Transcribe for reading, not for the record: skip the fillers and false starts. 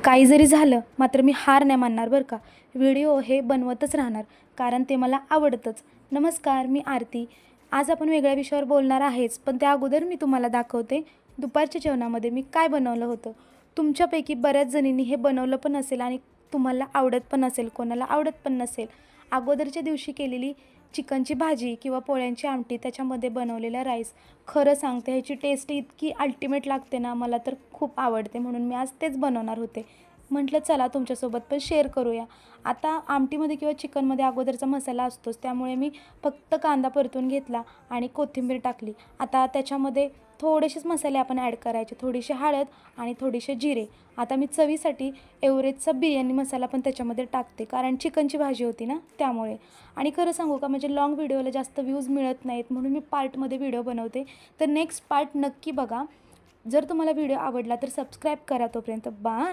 काही जरी झालं मात्र मी हार नाही मानणार बरं का. व्हिडिओ हे बनवतच राहणार, कारण ते मला आवडतंच. नमस्कार, मी आरती. आज आपण वेगळ्या विषयावर बोलणार आहेच, पण त्या अगोदर मी तुम्हाला दाखवते दुपारच्या जेवणामध्ये मी काय बनवलं होतं. तुमच्यापैकी बऱ्याच जणींनी हे बनवलं पण असेल आणि तुम्हाला आवडत पण असेल, कोणाला आवडत पण नसेल. अगोदरच्या दिवशी केलेली चिकनची भाजी किंवा पोळ्यांची आमटी, त्याच्यामध्ये बनवलेला राईस, खरं सांगते ह्याची टेस्ट इतकी अल्टिमेट लागते ना, मला तर खूप आवडते. म्हणून मी आज तेच बनवणार होते. म्हटलं चला तुमच्यासोबत पण शेअर करूया. आता आमटीमध्ये किंवा चिकनमध्ये अगोदरचा मसाला असतोच, त्यामुळे मी फक्त कांदा परतून घेतला आणि कोथिंबीर टाकली. आता त्याच्यामध्ये थोडेसेच मसाले आपण ॲड करायचे, थोडीशी हळद आणि थोडेसे जिरे. आता मी चवीसाठी एव्हरेजचा बिर्याणी मसाला पण त्याच्यामध्ये टाकते, कारण चिकनची भाजी होती ना त्यामुळे. आणि खरं सांगू का, म्हणजे लाँग व्हिडिओला जास्त व्ह्यूज मिळत नाहीत, म्हणून मी पार्टमध्ये व्हिडिओ बनवते. तर नेक्स्ट पार्ट नक्की बघा. जर तुम्हाला व्हिडिओ आवडला तर सबस्क्राईब करा. तोपर्यंत बाय.